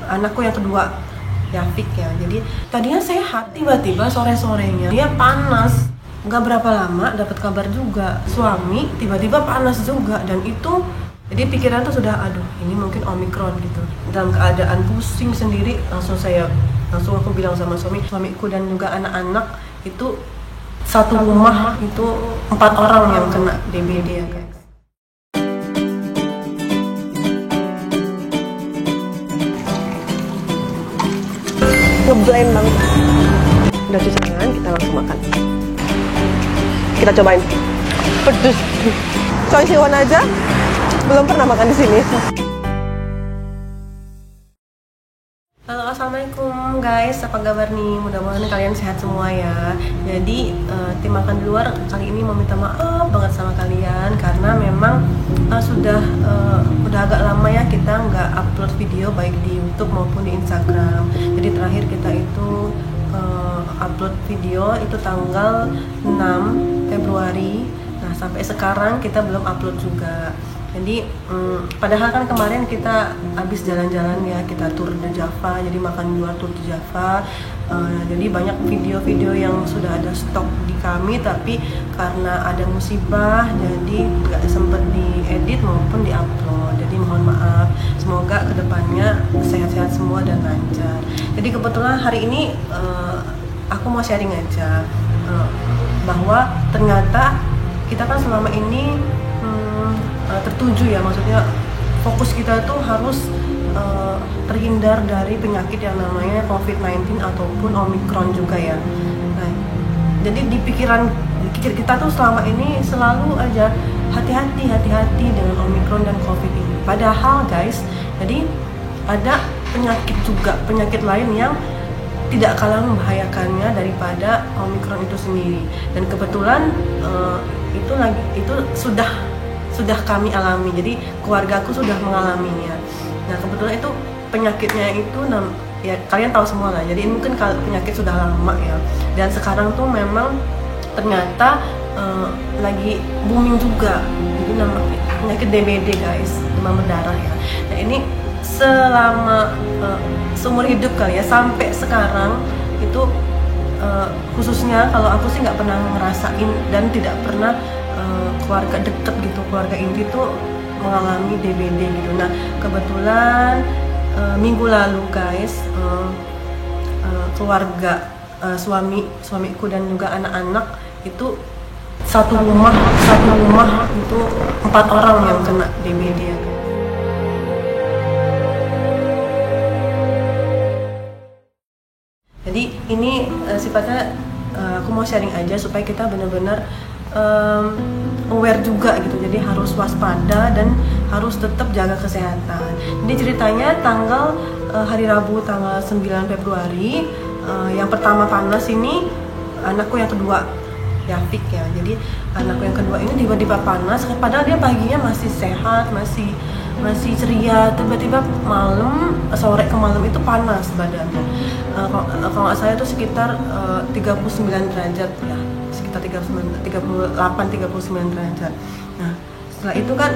anakku yang kedua, Yafik ya. Jadi tadinya sehat, tiba-tiba sore-sorenya dia panas. Nggak berapa lama dapat kabar juga suami tiba-tiba panas juga, dan itu jadi pikiran tuh sudah aduh ini mungkin Omikron gitu. Dalam keadaan pusing sendiri langsung aku bilang sama suamiku dan juga anak-anak, itu satu rumah itu 4 orang yang kena DBD ya guys. Ngeblend banget. Udah cuci tangan, kita langsung makan. Kita cobain. Pedes. Choi Siwon aja belum pernah makan di sini. Halo, assalamualaikum guys, apa kabar nih? Mudah-mudahan kalian sehat semua ya. Jadi tim makan di luar kali ini mau minta maaf banget sama kalian karena memang udah agak lama ya kita nggak upload video baik di YouTube maupun di Instagram. Jadi terakhir kita itu upload video itu tanggal 6 Februari. Nah sampai sekarang kita belum upload juga. Jadi padahal kan kemarin kita habis jalan-jalan ya, kita tur di Java, jadi makan di luar tur di Java. Jadi banyak video-video yang sudah ada stok di kami, tapi karena ada musibah jadi nggak sempet diedit maupun diupload. Jadi mohon maaf, semoga kedepannya sehat-sehat semua dan lancar. Jadi kebetulan hari ini aku mau sharing aja bahwa ternyata kita kan selama ini tertuju ya, maksudnya fokus kita tuh harus terhindar dari penyakit yang namanya COVID-19 ataupun Omikron juga ya. Nah, jadi di pikiran kita tuh selama ini selalu aja hati-hati dengan Omikron dan COVID ini. Padahal guys, jadi ada penyakit lain yang tidak kalah membahayakannya daripada Omikron itu sendiri. Dan kebetulan itu sudah kami alami, jadi keluargaku sudah mengalaminya. Nah kebetulan itu penyakitnya itu ya kalian tahu semua lah. Jadi mungkin penyakit sudah lama ya, dan sekarang tuh memang ternyata lagi booming juga. Jadi nama penyakit DBD guys, demam berdarah ya. Nah ini selama seumur hidup kali ya sampai sekarang itu khususnya kalau aku sih nggak pernah ngerasain dan tidak pernah keluarga deket gitu, keluarga inti tuh mengalami DBD gitu. Nah kebetulan minggu lalu guys keluarga suamiku dan juga anak-anak itu satu rumah itu 4 orang yang kena DBD ya. Jadi ini sifatnya aku mau sharing aja supaya kita benar-benar aware juga gitu. Jadi harus waspada dan harus tetap jaga kesehatan. Jadi ceritanya hari Rabu tanggal 9 Februari yang pertama panas ini anakku yang kedua, Yafik ya. Jadi anakku yang kedua ini tiba-tiba panas, padahal dia paginya masih sehat, masih ceria, tiba-tiba sore ke malam itu panas badannya. Kalau nggak salah itu sekitar 39 derajat ya, sekitar 39 derajat. Nah setelah itu kan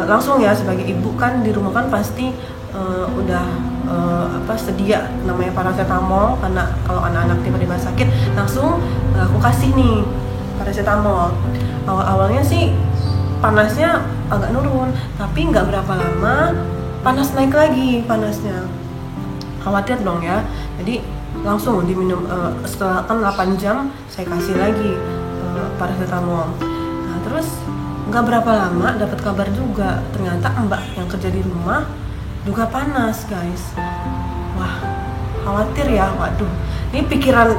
langsung ya sebagai ibu kan di rumah kan pasti udah sedia namanya paracetamol, karena kalau anak-anak tiba-tiba sakit langsung aku kasih nih paracetamol. Awalnya sih panasnya agak nurun, tapi nggak berapa lama panas naik lagi panasnya. Khawatir dong ya, jadi langsung diminum. Setelah kan 8 jam saya kasih lagi paracetamol. Nah terus nggak berapa lama dapat kabar juga, ternyata mbak yang kerja di rumah juga panas guys. Wah khawatir ya, waduh ini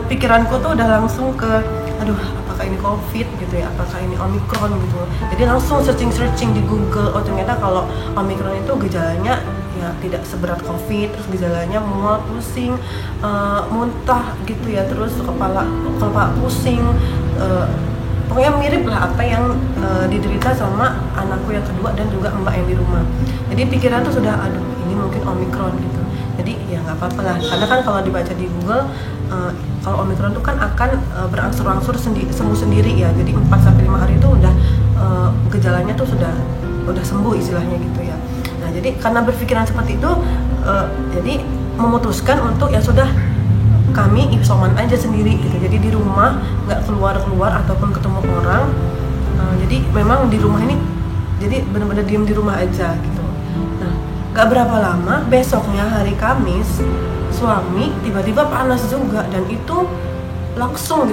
pikiranku tuh udah langsung ke aduh apakah ini COVID gitu ya, apakah ini Omikron gitu. Jadi langsung searching di Google, oh ternyata kalau Omikron itu gejalanya ya tidak seberat COVID, terus gejalanya mual, pusing, muntah gitu ya, terus kepala pusing, pokoknya mirip lah apa yang diderita sama anakku yang kedua dan juga mbak yang di rumah. Jadi pikiran tuh sudah aduh ini mungkin Omikron gitu. Jadi ya nggak apa-apa lah, karena kan kalau dibaca di Google kalau Omikron itu kan akan berangsur-angsur sembuh sendiri ya. Jadi 4-5 hari itu udah gejalanya tuh sudah sembuh istilahnya gitu ya. Nah jadi karena berpikiran seperti itu Jadi memutuskan untuk ya sudah kami isoman aja sendiri gitu. Jadi di rumah nggak keluar ataupun ketemu orang. Jadi memang di rumah ini jadi benar-benar diem di rumah aja gitu. Nah, nggak berapa lama besoknya hari Kamis suami tiba-tiba panas juga, dan itu langsung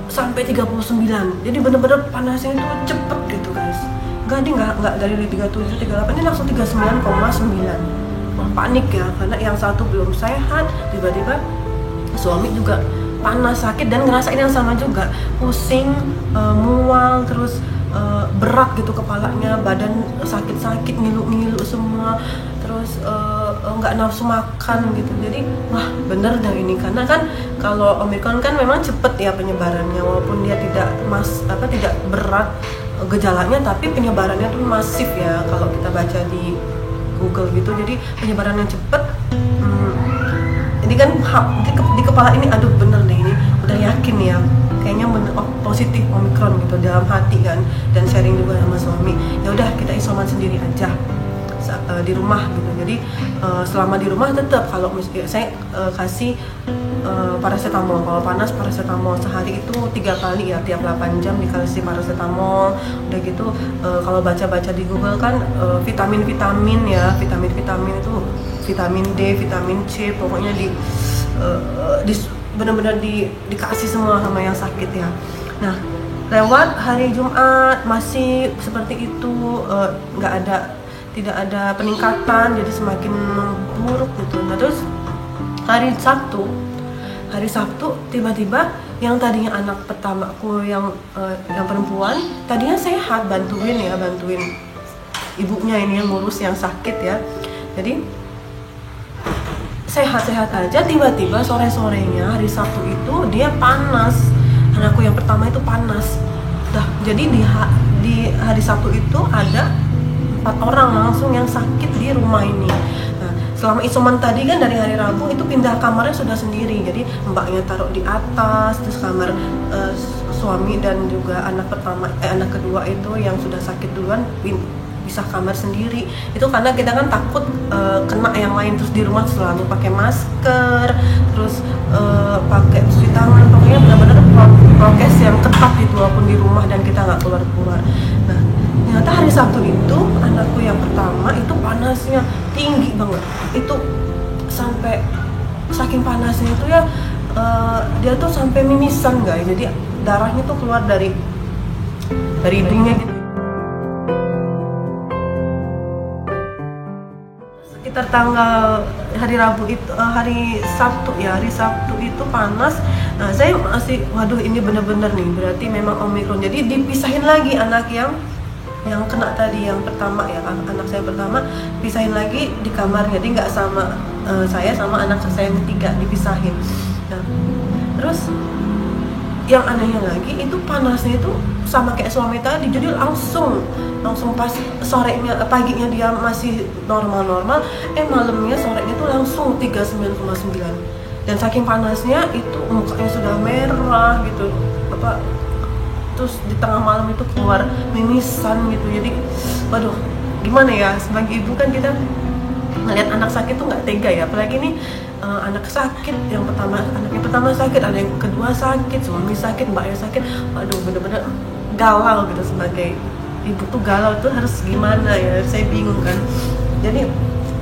sampai 39. Jadi benar-benar panasnya itu cepet gitu guys. Nggak dari 37 38, ini langsung 39,9. Wah, panik ya, karena yang satu belum sehat, tiba-tiba suami juga panas, sakit, dan ngerasain yang sama juga, pusing, mual, terus berat gitu kepalanya, badan sakit-sakit, ngilu-ngilu semua, terus nggak nafsu makan gitu. Jadi wah bener dah ini, karena kan kalau Omikron kan memang cepet ya penyebarannya, walaupun dia tidak berat gejalanya, tapi penyebarannya tuh masif ya kalau kita baca di Google gitu. Jadi penyebarannya cepet. Ini kan di kepala ini, aduh bener deh ini, udah yakin ya kayaknya positif Omikron gitu dalam hati kan, dan sharing juga sama suami, ya udah kita isoman sendiri aja di rumah gitu. Jadi selama di rumah tetap kalau saya kasih paracetamol, kalau panas paracetamol sehari itu 3 kali ya, tiap 8 jam dikasih paracetamol. Udah gitu kalau baca-baca di Google kan vitamin-vitamin itu vitamin D, vitamin C, pokoknya benar-benar dikasih semua sama yang sakit ya. Nah, lewat hari Jumat masih seperti itu, tidak ada peningkatan, jadi semakin buruk gitu. Nah, terus hari Sabtu tiba-tiba yang tadinya anak pertamaku yang perempuan tadinya sehat, bantuin ibunya ini yang ngurus yang sakit ya. Jadi sehat-sehat aja, tiba-tiba sore-sorenya hari Sabtu itu dia panas. Anakku yang pertama itu panas. Jadi di hari Sabtu itu ada 4 orang langsung yang sakit di rumah ini. Nah, selama isoman tadi kan dari hari Rabu itu pindah kamarnya sudah sendiri. Jadi mbaknya taruh di atas, terus kamar suami dan juga anak kedua itu yang sudah sakit duluan bisa kamar sendiri. Itu karena kita kan takut kena yang lain, terus di rumah selalu pakai masker, terus pakai cuci tangan, pokoknya benar-benar prokes yang ketat itu walaupun di rumah dan kita nggak keluar. Nah, ternyata hari Sabtu itu anakku yang pertama itu panasnya tinggi banget, itu sampai saking panasnya itu ya dia tuh sampai mimisan guys. Jadi darahnya tuh keluar dari hidungnya gitu. Sekitar tanggal hari Sabtu itu panas. Nah, saya masih waduh ini bener-bener nih, berarti memang Omikron. Jadi dipisahin lagi anak yang kena tadi, yang pertama ya, anak saya pertama pisahin lagi di kamar, jadi nggak sama saya sama anak saya yang ketiga, dipisahin. Nah, terus yang anehnya lagi itu panasnya itu sama kayak suami tadi, jadi langsung pas paginya dia masih normal, malamnya sorenya tuh langsung 39,9. Dan saking panasnya itu mukanya sudah merah gitu, terus di tengah malam itu keluar mimisan gitu. Jadi waduh, gimana ya, sebagai ibu kan kita ngeliat anak sakit tuh nggak tega ya, apalagi nih anaknya pertama sakit, ada yang kedua sakit, suami sakit, mbaknya sakit. Waduh, bener-bener galau gitu. Sebagai ibu tuh galau tuh harus gimana ya, saya bingung kan. Jadi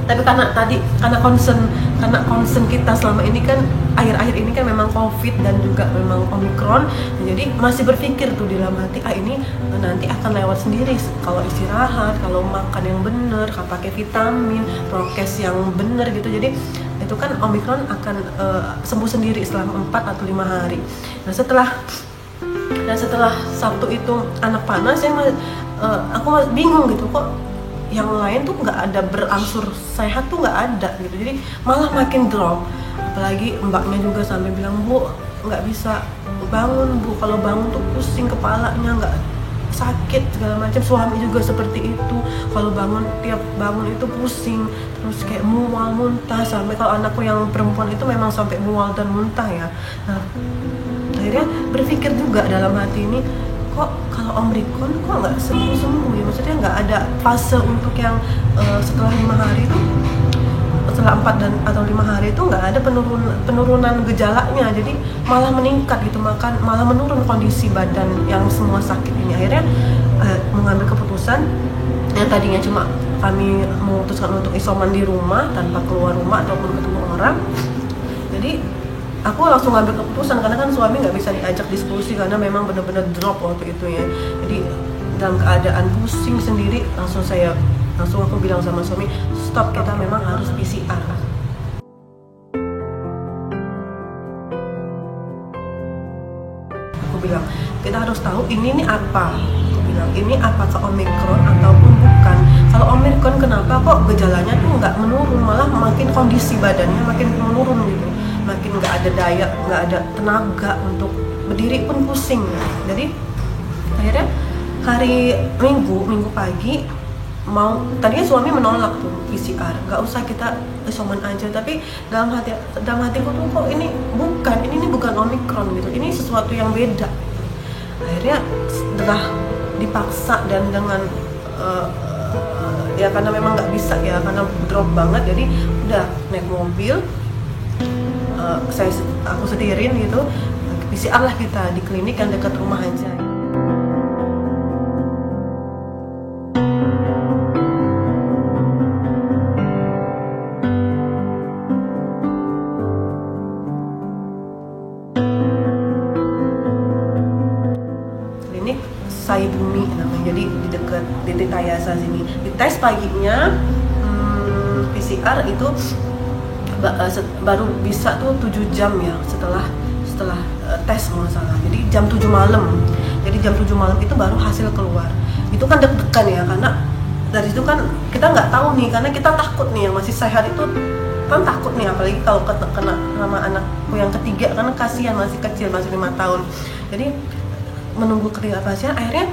tapi karena concern kita selama ini kan, akhir-akhir ini kan memang COVID dan juga memang Omikron, jadi masih berpikir tuh di dalam hati, ini nanti akan lewat sendiri kalau istirahat, kalau makan yang bener, kalau pakai vitamin, prokes yang bener gitu. Jadi itu kan Omikron akan sembuh sendiri selama 4 atau 5 hari. Nah, setelah Sabtu itu anak panas, aku masih bingung gitu, kok yang lain tuh nggak ada berangsur sehat tuh, nggak ada gitu. Jadi malah makin drop. Apalagi mbaknya juga sampai bilang, Bu, nggak bisa bangun Bu, kalau bangun tuh pusing kepalanya, nggak sakit segala macam. Suami juga seperti itu, kalau tiap bangun itu pusing, terus kayak mual, muntah. Sampai kalau anakku yang perempuan itu memang sampai mual dan muntah ya. Nah, akhirnya berpikir juga dalam hati ini, kok kalau Omicron kok nggak sembuh ya, maksudnya nggak ada fase untuk yang setelah 5 hari itu, setelah 4 dan atau 5 hari itu nggak ada penurunan gejalanya, jadi malah meningkat gitu, malah menurun kondisi badan yang semua sakit ini. Akhirnya mengambil keputusan yang tadinya cuma kami memutuskan untuk isoman di rumah tanpa keluar rumah ataupun ketemu orang. Jadi aku langsung ngambil keputusan karena kan suami nggak bisa diajak diskusi karena memang benar-benar drop waktu itu ya. Jadi dalam keadaan pusing sendiri langsung aku bilang sama suami, stop, kita memang harus PCR. Aku bilang kita harus tahu ini nih apa. Aku bilang ini apakah Omicron ataupun bukan. Kalau Omicron kenapa kok gejalanya tuh nggak menurun, malah makin kondisi badannya makin menurun gitu, makin nggak ada daya, nggak ada tenaga untuk berdiri pun pusing. Jadi akhirnya hari Minggu pagi tadinya suami menolak tuh PCR, nggak usah kita isoman aja, tapi dalam hatiku tuh kok ini bukan Omicron gitu, ini sesuatu yang beda. Akhirnya setelah dipaksa dan dengan ya karena memang nggak bisa ya, karena drop banget, jadi udah naik mobil, aku setirin gitu, PCR lah kita di klinik yang dekat rumah aja. Klinik Sai Bumi namanya, jadi di dekat di Tayasa sini. Dites paginya PCR itu baru bisa tuh 7 jam ya setelah tes kalau nggak salah. Jadi jam 7 malam. Jadi jam 7 malam itu baru hasil keluar. Itu kan deg-degan ya, karena dari situ kan kita nggak tahu nih, karena kita takut nih, yang masih sehat itu kan takut nih, apalagi kalau kena sama anakku yang ketiga, karena kasihan masih kecil, masih 5 tahun. Jadi menunggu ketiga pasien, akhirnya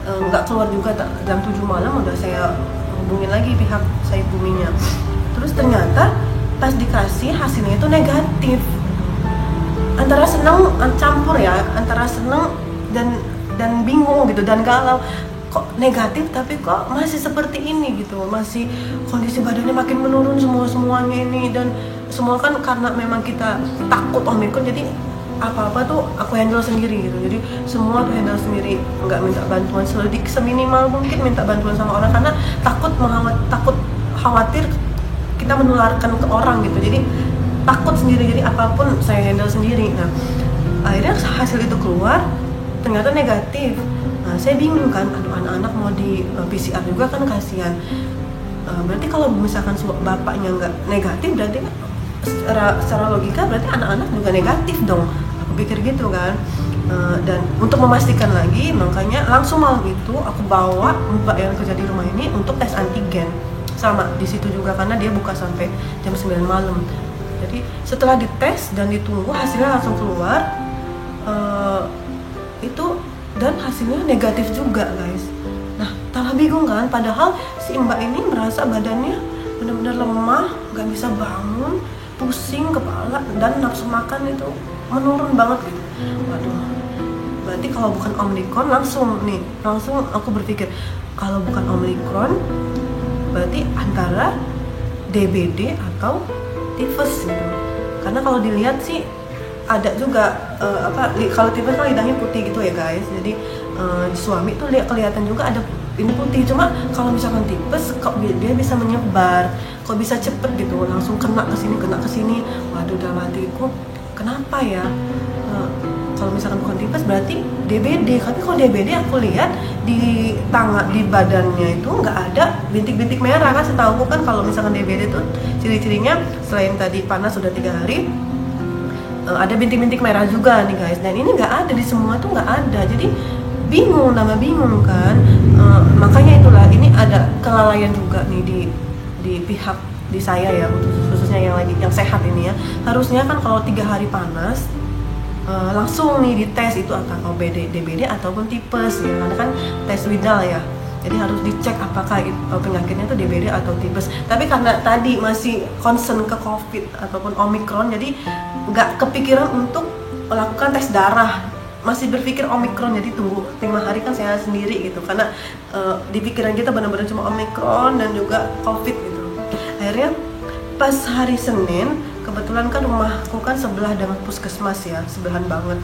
nggak keluar juga, jam 7 malam udah saya hubungin lagi pihak Sai Buminya. Terus ternyata pas dikasih hasilnya itu negatif. Antara seneng campur ya, antara seneng dan bingung gitu, dan galau, kok negatif tapi kok masih seperti ini gitu, masih kondisi badannya makin menurun semuanya ini, dan semua kan karena memang kita takut Omicron, jadi apa-apa tuh aku handle sendiri gitu, jadi semua tuh handle sendiri, nggak minta bantuan, seminimal mungkin minta bantuan sama orang karena takut khawatir kita menularkan ke orang gitu, jadi takut sendiri, jadi apapun saya handle sendiri. Nah akhirnya hasil itu keluar ternyata negatif. Nah saya bingung kan, aduh anak-anak mau di PCR juga kan kasihan. Berarti kalau misalkan bapaknya nggak negatif, berarti kan secara logika berarti anak-anak juga negatif dong, aku pikir gitu kan. Dan untuk memastikan lagi, makanya langsung malam itu aku bawa mbak yang kerja di rumah ini untuk tes antigen sama di situ juga, karena dia buka sampai jam 9 malam. Jadi setelah dites dan ditunggu hasilnya langsung keluar, itu dan hasilnya negatif juga guys. Nah tambah bingung kan, padahal si mbak ini merasa badannya benar-benar lemah, nggak bisa bangun, pusing kepala, dan nafsu makan itu menurun banget gitu. Waduh, berarti kalau bukan Omicron, langsung aku berpikir kalau bukan Omicron berarti antara DBD atau tifus gitu. Karena kalau dilihat sih ada juga kalau tifus kan lidahnya putih gitu ya guys. Jadi suami tuh kelihatan juga ada ini putih, cuma kalau misalkan tipes kok dia bisa menyebar, kok bisa cepet gitu, langsung kena ke sini. Waduh, dalam hatiku kenapa ya? Kalau misalkan bukan tipes berarti DBD. Tapi kalau DBD aku lihat di badannya itu nggak ada bintik-bintik merah kan. Setahuku kan kalau misalkan DBD tuh ciri-cirinya selain tadi panas sudah 3 hari, ada bintik-bintik merah juga nih guys. Dan ini nggak ada, di semua tuh nggak ada. Jadi bingung kan. Makanya itulah, ini ada kelalaian juga nih di pihak di saya ya, khususnya yang sehat ini ya. Harusnya kan kalau 3 hari panas langsung nih dites itu atau DBD ataupun tipes ya, karena kan tes Widal ya, jadi harus dicek apakah penyakitnya itu DBD atau tipes. Tapi karena tadi masih concern ke COVID ataupun Omicron, jadi nggak kepikiran untuk melakukan tes darah masih berpikir Omikron, jadi tunggu 5 hari kan saya sendiri gitu, karena di pikiran kita benar-benar cuma Omikron dan juga COVID gitu. Akhirnya pas hari Senin, kebetulan kan rumahku kan sebelah dengan puskesmas ya, sebelahan banget,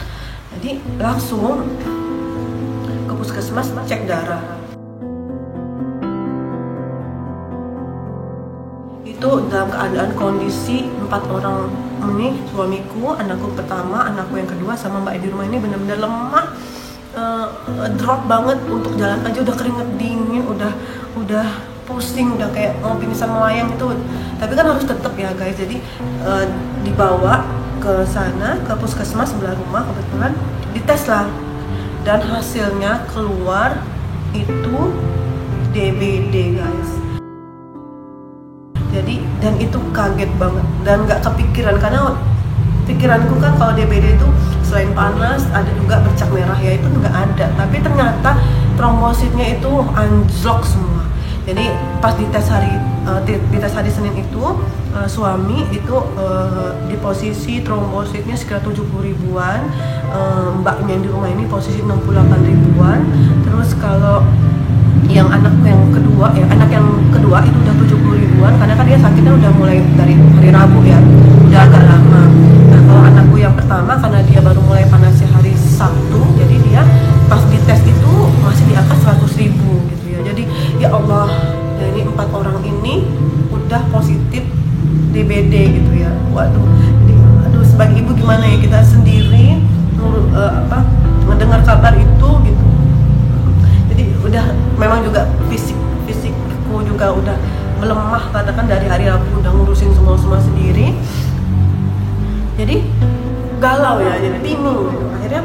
jadi langsung ke puskesmas cek darah. Itu dalam keadaan kondisi 4 orang ini, suamiku, anakku pertama, anakku yang kedua, sama mbak di rumah ini benar-benar lemah, drop banget, untuk jalan aja udah keringet dingin, udah pusing, udah kayak mau pingsan melayang itu. Tapi kan harus tetap ya guys, jadi dibawa ke sana, ke puskesmas sebelah rumah, kebetulan dites lah, dan hasilnya keluar itu DBD guys. Jadi, dan itu kaget banget dan nggak kepikiran, karena pikiranku kan kalau DBD itu selain panas ada juga bercak merah ya, itu nggak ada. Tapi ternyata trombositnya itu anjlok semua. Jadi pas dites hari Senin itu, suami itu di posisi trombositnya sekitar 70 ribuan, mbaknya di rumah ini posisi 68 ribuan. Terus kalau yang anak yang kedua itu udah 70 ribuan, karena kan dia sakitnya udah mulai dari hari Rabu ya, udah agak lama. Nah kalau anakku yang pertama, karena dia baru mulai panasnya hari Sabtu, jadi dia pas dites itu masih di angka 100 ribu gitu ya. Jadi ya Allah, ya ini 4 orang ini udah positif DBD gitu ya. Waduh, jadi, aduh, sebagai ibu gimana ya, kita sendiri mendengar kabar itu gitu. Jadi udah memang juga fisikku juga udah melemah, katakan dari hari Rabu udah ngurusin semua sendiri. Jadi galau ya, jadi bingung gitu. Akhirnya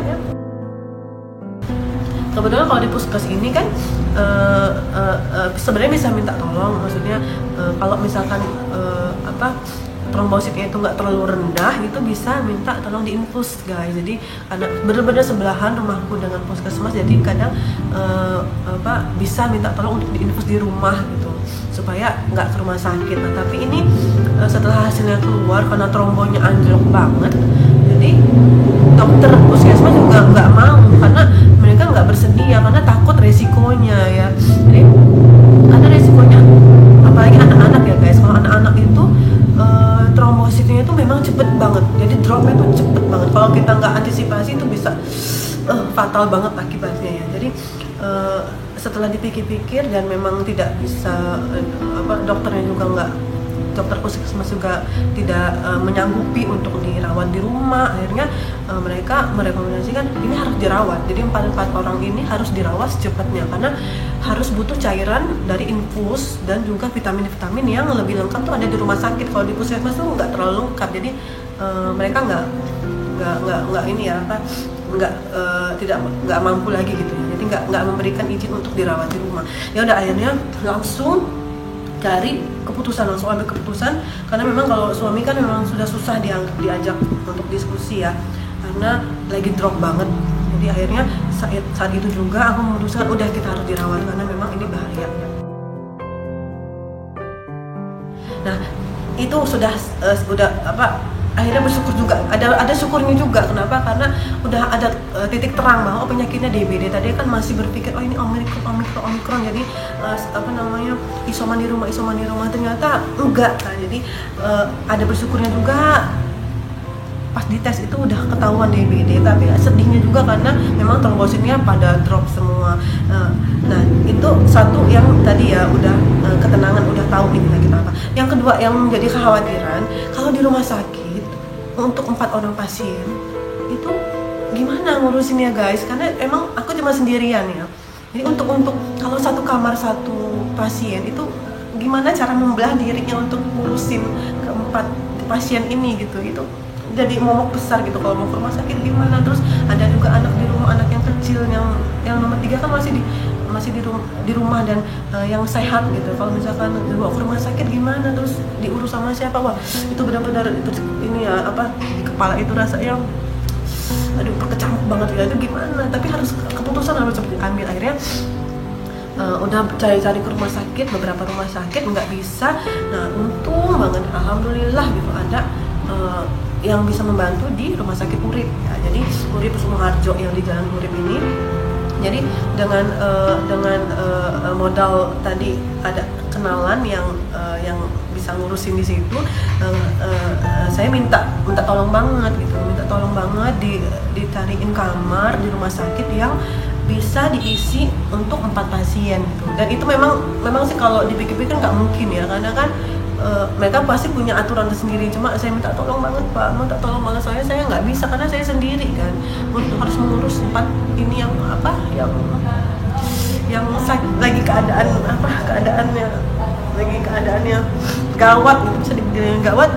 kebetulan kalau di puskes ini kan sebenarnya bisa minta tolong, maksudnya kalau misalkan trombositnya itu nggak terlalu rendah, itu bisa minta tolong diinfus guys. Jadi karena bener-bener sebelahan rumahku dengan puskesmas, jadi kadang bisa minta tolong untuk diinfus di rumah gitu, supaya nggak ke rumah sakit. Nah tapi ini setelah hasilnya keluar, karena trombonya anjlok banget, jadi dokter puskesmas juga nggak mau, karena mereka nggak bersedia, karena takut resikonya ya. Jadi karena resikonya, apalagi anak-anak ya guys, kalau anak-anak itu trombositnya itu memang cepet banget, jadi dropnya itu cepet banget. Kalau kita nggak antisipasi itu bisa fatal banget akibatnya ya. Jadi setelah dipikir-pikir dan memang tidak bisa, dokter puskesmas juga tidak menyanggupi untuk dirawat di rumah. Akhirnya mereka merekomendasikan ini harus dirawat. Jadi 4 orang ini harus dirawat secepatnya, karena harus butuh cairan dari infus dan juga vitamin-vitamin yang lebih lengkap tuh ada di rumah sakit. Kalau di puskesmas tuh nggak terlalu lengkap, jadi mereka nggak mampu lagi gitu ya. Jadi nggak memberikan izin untuk dirawat di rumah. Ya udah, akhirnya langsung cari keputusan, langsung ambil keputusan, karena memang kalau suami kan memang sudah susah diajak untuk diskusi ya, karena lagi drop banget. Jadi akhirnya saat itu juga aku memutuskan udah kita harus dirawat, karena memang ini bahaya. Nah itu sudah akhirnya bersyukur juga, ada syukurnya juga. Kenapa? Karena udah ada titik terang bahwa penyakitnya DBD. Tadi kan masih berpikir oh ini Omikron, jadi isoman di rumah, ternyata enggak kan. Jadi ada bersyukurnya juga, pas dites itu udah ketahuan DBD. Tapi sedihnya juga karena memang trombositnya pada drop semua. Nah itu satu yang tadi ya, udah ketenangan, udah tahu nih penyakit apa. Yang kedua yang menjadi kekhawatiran, kalau di rumah sakit untuk 4 orang pasien itu gimana ngurusinnya guys, karena emang aku cuma sendirian ya. Jadi untuk kalau satu kamar satu pasien itu gimana cara membelah dirinya untuk ngurusin ke-4 pasien ini gitu. Itu jadi momok besar gitu kalau mau ke rumah sakit gimana. Terus ada juga anak di rumah, anak yang kecil, yang nomor 3 kan masih di rumah dan yang sehat gitu. Kalau misalkan dibawa ke rumah sakit gimana, terus diurus sama siapa? Wah itu benar-benar ini ya, di kepala itu rasanya aduh berkecamuk banget ya, itu gimana. Tapi keputusan harus cepat diambil. Akhirnya udah cari-cari ke rumah sakit, beberapa rumah sakit nggak bisa. Nah untung banget, alhamdulillah gitu, ada yang bisa membantu di Rumah Sakit Urip ya. Jadi Urip Sumoharjo yang di Jalan Urip ini. Jadi dengan modal tadi ada kenalan yang bisa ngurusin di situ, saya minta tolong banget gitu, dicariin kamar di rumah sakit yang bisa diisi untuk 4 pasien gitu. Dan itu memang sih kalau dipikir-pikir nggak mungkin ya, karena kan mereka pasti punya aturan tersendiri. Cuma saya minta tolong banget Pak, soalnya saya nggak bisa karena saya sendiri kan harus mengurus 4 ini yang lagi keadaannya gawat gitu, bisa dibilang gawat,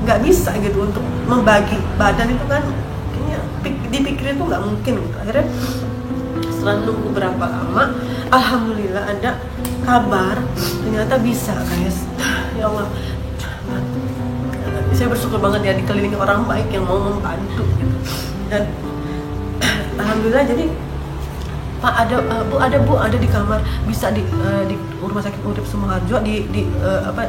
nggak bisa gitu untuk membagi badan itu kan kayaknya dipikirin tuh nggak mungkin gitu. Akhirnya setelah nunggu berapa lama, alhamdulillah ada kabar ternyata bisa guys. Ya Allah, saya bersyukur banget ya dikelilingi orang baik yang mau membantu gitu. Dan alhamdulillah jadi Pak ada di kamar, bisa di Rumah Sakit Urip Sumoharjo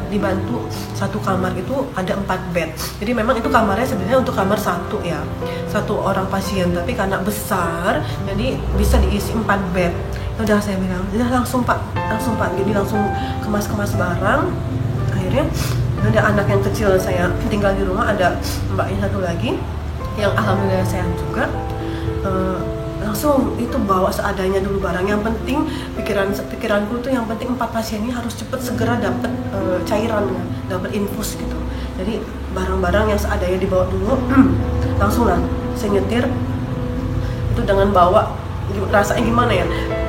dibantu satu kamar itu ada 4 bed. Jadi memang itu kamarnya sebenarnya untuk kamar satu ya, satu orang pasien, tapi karena besar jadi bisa diisi 4 bed. Udah saya bilang, udah langsung Pak, jadi langsung kemas barang. Akhirnya ada anak yang kecil saya tinggal di rumah, ada mbaknya satu lagi yang alhamdulillah sehat juga. Langsung itu bawa seadanya dulu barang. Yang penting pikiranku tuh yang penting 4 pasien ini harus segera dapat cairannya, dapat infus gitu. Jadi barang-barang yang seadanya dibawa dulu. Langsung lah saya nyetir itu dengan bawa, rasanya gimana ya,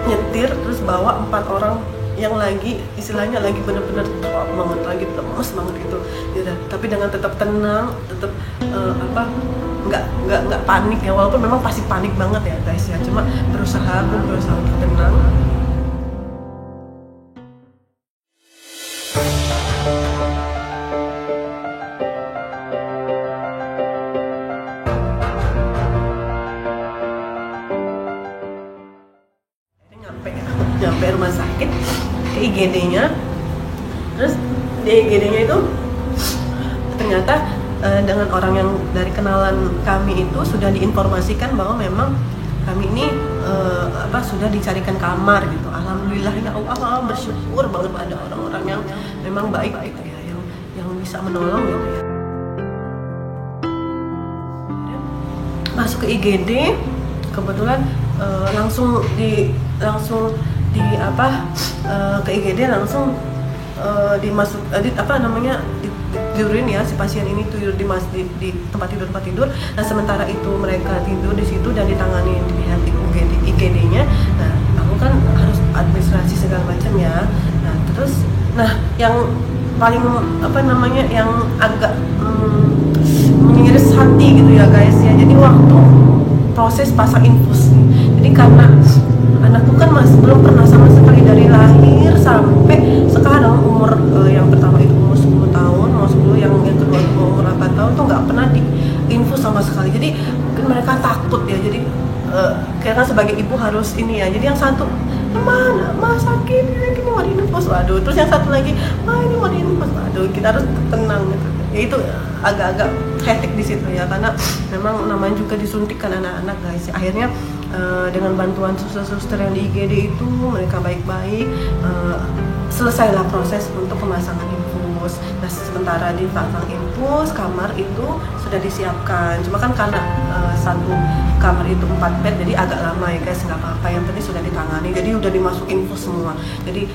nyetir terus bawa 4 orang yang lagi istilahnya lagi bener-bener drop banget, lagi lemes banget gitu ya. Tapi dengan tetap tenang, tetap nggak panik ya, walaupun memang pasti panik banget ya guys ya, cuma berusaha untuk tenang. Nyampe rumah sakit ke IGD-nya, terus di IGD-nya itu ternyata dengan orang yang dari kenalan kami itu sudah diinformasikan bahwa memang kami ini sudah dicarikan kamar gitu. Alhamdulillah ya Allah, bersyukur banget ada orang-orang yang memang baik gitu ya, yang bisa menolong gitu ya. Masuk ke IGD, kebetulan langsung di ke IGD langsung tidurin ya si pasien ini tidur di tempat tidur. Nah sementara itu mereka tidur di situ dan ditangani di IGD-nya. Nah aku kan harus administrasi segala macam ya. Nah yang paling yang agak mengiris hati gitu ya guys ya. Jadi waktu proses pasang infus, jadi karena anakku kan masih belum pernah sama sekali dari lahir sampai sekarang, umur yang pertama itu umur 10 tahun, umur 10, yang kedua itu umur 8 tahun tuh nggak pernah diinfus sama sekali. Jadi mungkin mereka takut ya, jadi karena sebagai ibu harus ini ya. Jadi yang satu, mana sakit ini mau diinfus, waduh, terus yang satu lagi, ini mau diinfus, waduh, kita harus tenang gitu. Ya itu agak-agak hektik di situ ya, karena memang namanya juga disuntikkan anak-anak guys. Akhirnya dengan bantuan suster-suster yang di IGD itu, mereka baik-baik, selesailah proses untuk pemasangan infus. Nah sementara dipasang infus, kamar itu sudah disiapkan. Cuma kan karena satu kamar itu 4 bed, jadi agak lama ya guys, nggak apa-apa, yang penting sudah ditangani. Jadi udah dimasuk infus semua. Jadi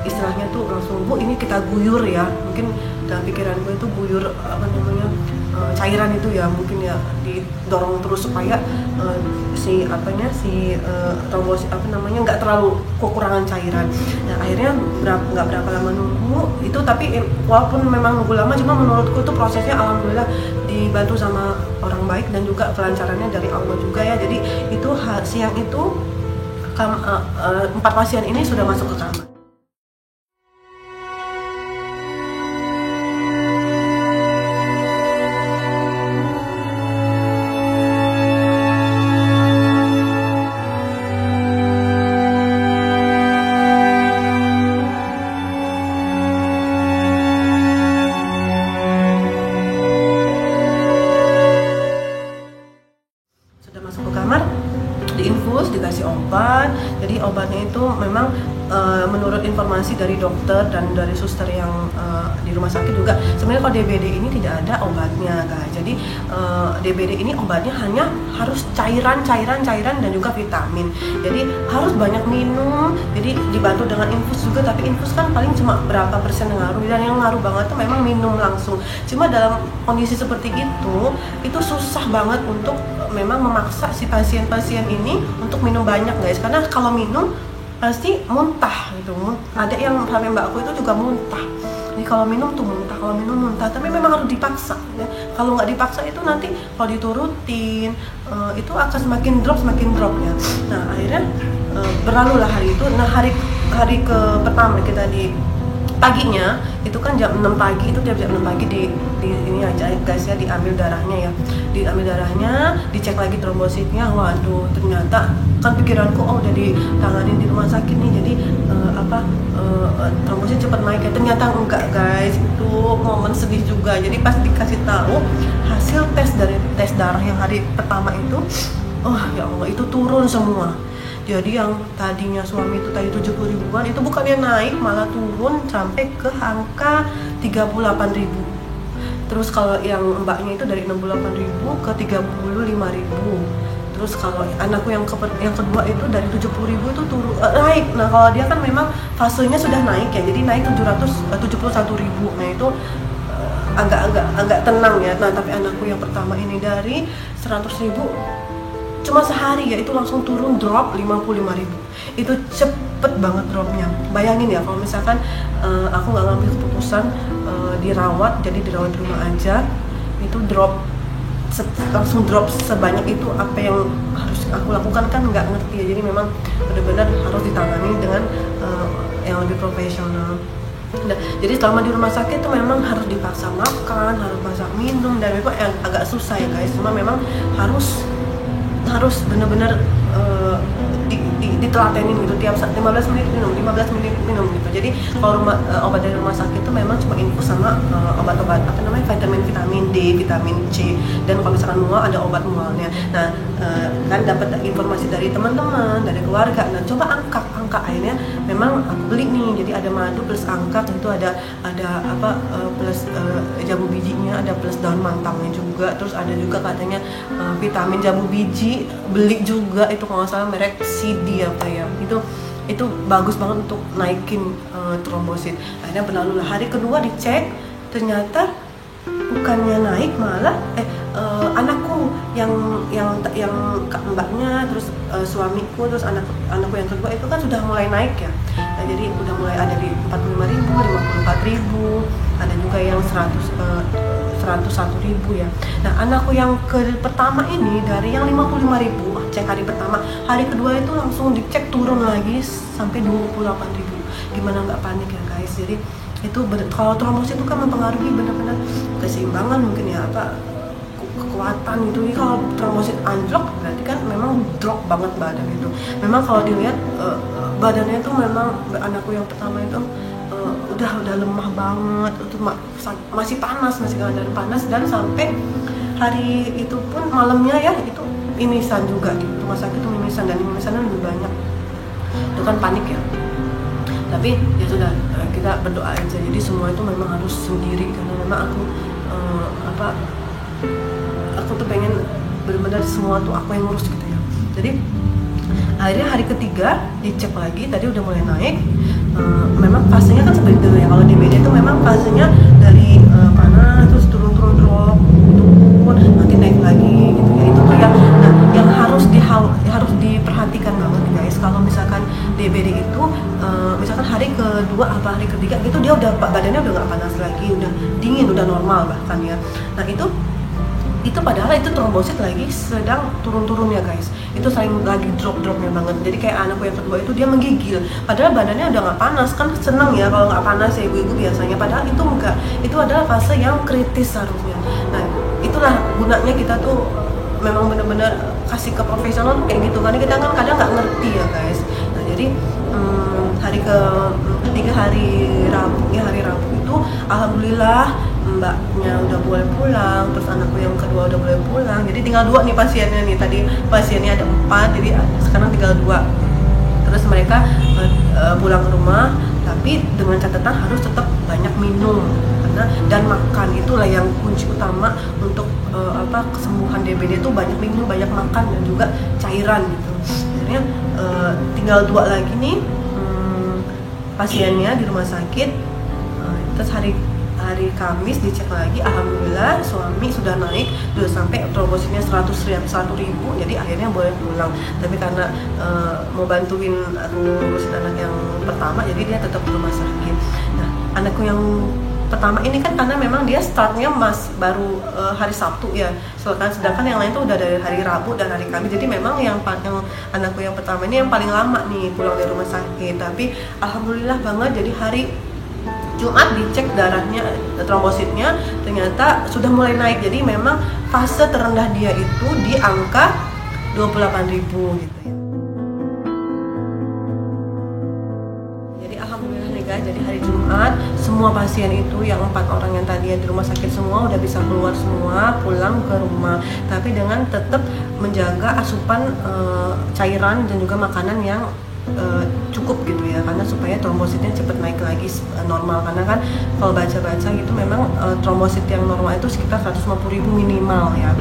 istilahnya tuh langsung, Bu ini kita guyur ya, mungkin dalam pikiran gue itu guyur cairan itu ya, mungkin ya didorong terus supaya trombosit nggak terlalu kekurangan cairan. Nah akhirnya nggak berapa lama nunggu itu, tapi walaupun memang nunggu lama, cuma menurutku tuh prosesnya alhamdulillah dibantu sama orang baik dan juga kelancarannya dari Allah juga ya. Jadi itu siang itu 4 pasien ini sudah masuk ke kamar. Jadi obatnya itu memang menurut informasi dari dokter dan dari suster yang di rumah sakit juga, sebenarnya kalau DBD ini tidak ada obatnya guys. Jadi DBD ini obatnya hanya harus cairan dan juga vitamin. Jadi harus banyak minum. Jadi dibantu dengan infus juga, tapi infus kan paling cuma berapa persen yang ngaruh, dan yang ngaruh banget tuh memang minum langsung. Cuma dalam kondisi seperti itu susah banget untuk memang memaksa si pasien-pasien ini untuk minum banyak guys, karena kalau minum pasti muntah gitu. Ada yang sampai mbakku itu juga muntah. Jadi kalau minum tuh muntah, tapi memang harus dipaksa ya. Kalau nggak dipaksa itu nanti kalau diturutin itu akan semakin drop ya. Nah akhirnya berlalulah hari itu. Nah hari ke pertama kita di paginya itu kan jam 6 pagi, itu jam 6 pagi di ini aja guys ya, diambil darahnya, dicek lagi trombositnya. Waduh, ternyata kan pikiranku udah ditanganin di rumah sakit nih, jadi trombosit cepat naik ya. Ternyata enggak guys, itu momen sedih juga. Jadi pas dikasih tahu hasil tes darah yang hari pertama itu, oh ya Allah, itu turun semua. Jadi yang tadinya suami itu tadi 70 ribuan, itu bukannya naik, malah turun sampai ke angka 38 ribu. Terus kalau yang mbaknya itu dari 68 ribu ke 35 ribu. Terus kalau anakku yang kedua itu dari 70 ribu itu turun naik. Nah kalau dia kan memang fasenya sudah naik ya, jadi naik 771 ribu. Nah itu agak tenang ya. Nah tapi anakku yang pertama ini dari 100 ribu cuma sehari ya, itu langsung turun drop 55 ribu. Itu cepet banget dropnya. Bayangin ya kalau misalkan aku nggak ngambil keputusan dirawat, jadi dirawat di rumah aja, itu langsung drop sebanyak itu. Apa yang harus aku lakukan kan nggak ngerti ya. Jadi memang benar-benar harus ditangani dengan yang lebih profesional. Nah, jadi selama di rumah sakit itu memang harus dipaksa makan, harus masak minum, dan memang yang agak susah ya guys. Cuma memang harus benar-benar ditelatenin gitu, tiap 15 menit minum gitu. Jadi kalau obat dari rumah sakit itu memang cuma infus sama obat-obat vitamin D, vitamin C, dan kalau misalkan mual ada obat mualnya. Nah kan dapat informasi dari teman-teman, dari keluarga. Nah coba angkat akhirnya memang aku beli nih. Jadi ada madu plus angkat, itu ada plus jambu bijinya, ada plus daun mantangnya juga. Terus ada juga katanya vitamin jambu biji, beli juga itu kalau nggak salah merek CD apa ya, itu bagus banget untuk naikin trombosit. Akhirnya berlalulah hari kedua, dicek ternyata bukannya naik, malah anakku yang mbaknya, terus suamiku, terus anakku yang kedua itu kan sudah mulai naik ya. Nah, jadi udah mulai ada di 45 ribu, 54 ribu, ada juga yang 101 ribu ya. Nah anakku yang pertama ini dari yang 55 ribu cek hari pertama, hari kedua itu langsung dicek turun lagi sampai 28 ribu. Gimana nggak panik ya guys. Jadi itu kalau trombosit itu kan mempengaruhi benar-benar keseimbangan mungkin ya, kekuatan gitu. Jadi kalau trombosit anjlok berarti kan memang drop banget badan itu. Memang kalau dilihat badannya itu memang anakku yang pertama itu udah lemah banget, itu masih panas, masih keadaan panas, dan sampai hari itu pun malamnya ya itu mimisan juga di rumah sakit, itu mimisan, dan mimisannya lebih banyak. Itu kan panik ya. Tapi ya sudah, kita berdoa aja. Jadi semua itu memang harus sendiri, karena memang aku tuh pengen benar-benar semua tuh aku yang ngurus gitu ya. Jadi akhirnya hari ketiga dicek lagi, tadi udah mulai naik. Memang fasenya kan seperti itu ya, kalau DBD itu memang fasenya dari panas terus turun drop, nanti naik lagi gitu ya. Itu tuh yang harus diperhatikan banget guys. Kalau misalkan DBD itu misalkan hari kedua apa hari ketiga gitu, dia udah badannya udah nggak panas lagi, udah dingin, udah normal bahkan ya. Nah itu padahal itu trombosit lagi sedang turun-turun ya guys. Itu sering lagi drop-dropnya banget. Jadi kayak anakku yang kedua itu dia menggigil, padahal badannya udah nggak panas. Kan seneng ya kalau nggak panas ya ibu-ibu biasanya, padahal itu enggak. Itu adalah fase yang kritis harusnya. Nah itulah gunanya kita tuh memang benar-benar kasih ke profesional tuh kayak gitu, karena kita kan kadang nggak ngerti ya guys. Nah jadi hari ketiga, hari Rabu itu alhamdulillah mbaknya udah boleh pulang, terus anakku yang kedua udah boleh pulang. Jadi tinggal 2 nih pasiennya nih. Tadi pasiennya ada 4, jadi sekarang tinggal 2. Terus mereka pulang ke rumah, tapi dengan catatan harus tetap banyak minum karena dan makan, itulah yang kunci utama untuk kesembuhan DBD itu, banyak minum, banyak makan, dan juga cairan gitu. Akhirnya tinggal 2 lagi nih pasiennya di rumah sakit. Terus hari Kamis dicek lagi, alhamdulillah suami sudah naik, sudah sampai trombositnya 100.000, jadi akhirnya boleh pulang. Tapi karena mau bantuin aku ngurusin anak yang pertama, jadi dia tetap di rumah sakit. Nah, anakku yang pertama ini kan karena memang dia startnya baru hari Sabtu ya, sedangkan yang lain tuh udah dari hari Rabu dan hari Kamis. Jadi memang yang anakku yang pertama ini yang paling lama nih pulang dari rumah sakit. Tapi alhamdulillah banget, jadi hari Jumat dicek darahnya, trombositnya ternyata sudah mulai naik. Jadi memang fase terendah dia itu di angka 28.000 gitu ya. Jadi alhamdulillah nih guys, jadi hari Jumat semua pasien itu yang 4 orang yang tadi di rumah sakit semua udah bisa keluar semua, pulang ke rumah. Tapi dengan tetap menjaga asupan cairan dan juga makanan yang cukup gitu ya, karena supaya trombositnya cepat naik lagi normal. Karena kan kalau baca-baca gitu memang trombosit yang normal itu sekitar 150.000 minimal ya,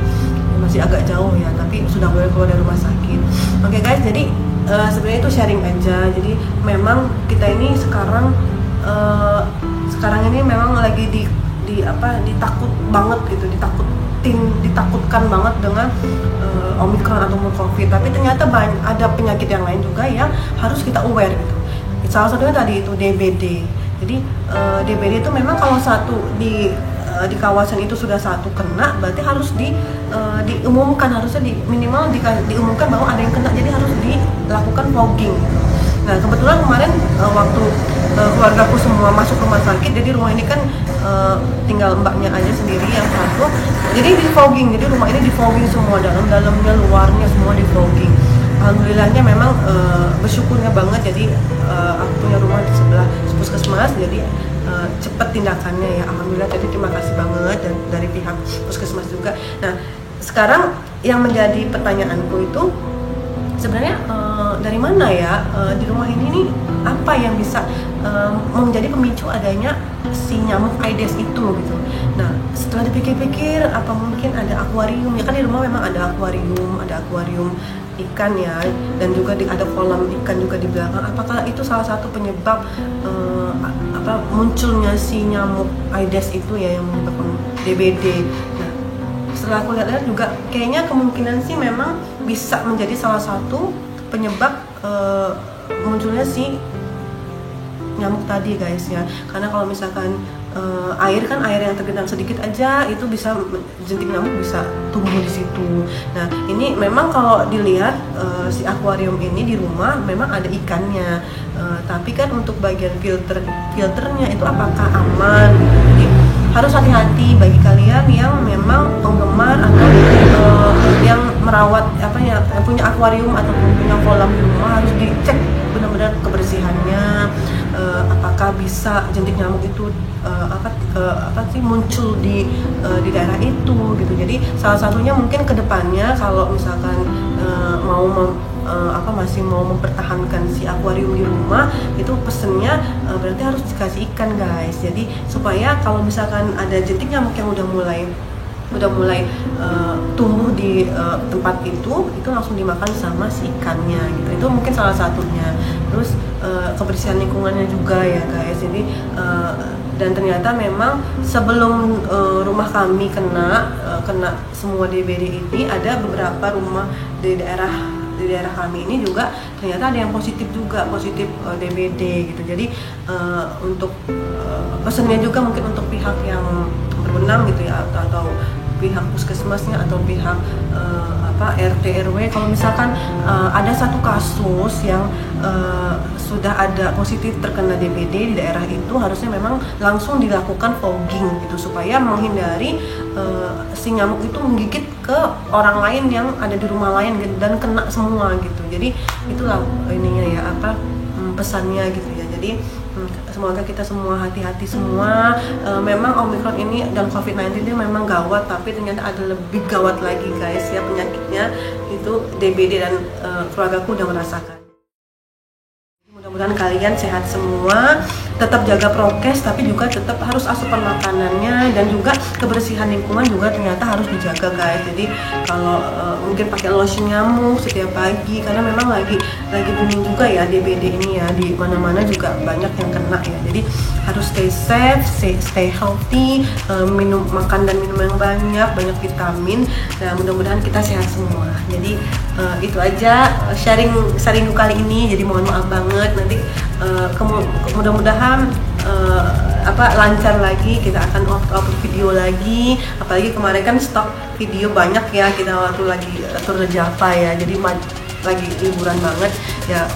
masih agak jauh ya, tapi sudah boleh keluar dari rumah sakit. Oke guys, jadi sebenarnya itu sharing aja. Jadi memang kita ini sekarang ini memang lagi ditakut banget gitu, ditakutkan banget dengan Omicron ataupun COVID. Tapi ternyata ada penyakit yang lain juga yang harus kita aware gitu. Salah satunya tadi itu DBD. Jadi DBD itu memang kalau satu di kawasan itu sudah satu kena, berarti harus diumumkan, harusnya minimal diumumkan bahwa ada yang kena, jadi harus dilakukan fogging. Nah kebetulan kemarin waktu keluargaku semua masuk rumah sakit, jadi rumah ini kan tinggal mbaknya aja sendiri yang satu, jadi di fogging, jadi rumah ini di fogging semua, dalamnya luarnya semua di fogging. Alhamdulillahnya memang bersyukurnya banget, jadi aku punya rumah di sebelah puskesmas, jadi cepat tindakannya ya, alhamdulillah. Jadi terima kasih banget dari pihak puskesmas juga. Nah sekarang yang menjadi pertanyaanku itu sebenarnya dari mana ya di rumah ini nih apa yang bisa menjadi pemicu adanya si nyamuk Aedes itu gitu. Nah setelah dipikir-pikir, apa mungkin ada akuarium ya, kan di rumah memang ada akuarium ikan ya, dan juga ada kolam ikan juga di belakang. Apakah itu salah satu penyebab munculnya si nyamuk Aedes itu ya, yang menyebabkan DBD. Nah setelah aku lihat juga kayaknya kemungkinan sih memang bisa menjadi salah satu penyebab munculnya si nyamuk tadi guys ya. Karena kalau misalkan air yang tergenang sedikit aja itu bisa jentik nyamuk bisa tumbuh di situ. Nah ini memang kalau dilihat si akuarium ini di rumah memang ada ikannya, tapi kan untuk bagian filternya itu apakah aman? Jadi harus hati-hati bagi kalian yang memang penggemar atau yang merawat yang punya akuarium ataupun punya kolam di rumah, harus dicek benar-benar kebersihannya. Apakah bisa jentik nyamuk itu muncul di daerah itu gitu. Jadi salah satunya mungkin kedepannya kalau misalkan masih mau mempertahankan si akuarium di rumah, itu pesennya berarti harus dikasih ikan guys. Jadi supaya kalau misalkan ada jentik nyamuk yang udah mulai tumbuh di tempat itu langsung dimakan sama si ikannya gitu. Itu mungkin salah satunya. Terus kebersihan lingkungannya juga ya guys. Jadi dan ternyata memang sebelum rumah kami kena semua DBD ini, ada beberapa rumah di daerah kami ini juga ternyata ada yang positif DBD gitu. Jadi untuk pesannya juga mungkin untuk pihak yang berwenang gitu ya, atau pihak puskesmasnya atau pihak RT RW, kalau misalkan ada satu kasus yang sudah ada positif terkena DBD di daerah itu, harusnya memang langsung dilakukan fogging gitu, supaya menghindari si nyamuk itu menggigit ke orang lain yang ada di rumah lain gitu, dan kena semua gitu. Jadi itulah ininya ya, pesannya gitu ya. Jadi semoga kita semua hati-hati semua. Memang Omicron ini dan COVID-19 ini memang gawat, tapi ternyata ada lebih gawat lagi guys ya penyakitnya, itu DBD, dan keluargaku udah merasakan. Mudah-mudahan kalian sehat semua, tetap jaga prokes, tapi juga tetap harus asupan makanannya, dan juga kebersihan lingkungan juga ternyata harus dijaga guys. Jadi kalau mungkin pakai lotion nyamuk setiap pagi, karena memang lagi booming juga ya DBD ini ya, di mana-mana juga banyak yang kena ya. Jadi harus stay safe, stay healthy, makan dan minum yang banyak vitamin, dan mudah-mudahan kita sehat semua. Jadi itu aja sharing kali ini. Jadi mohon maaf banget, nanti mudah-mudahan lancar lagi, kita akan upload video lagi. Apalagi kemarin kan stok video banyak ya, kita waktu lagi tur ke Java ya, jadi lagi liburan banget ya.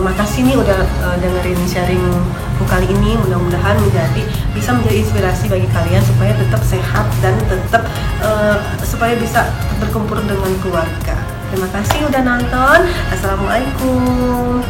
Makasih nih udah dengerin sharing kali ini. Mudah-mudahan bisa menjadi inspirasi bagi kalian supaya tetap sehat dan tetap supaya bisa berkumpul dengan keluarga. Terima kasih udah nonton. Assalamualaikum.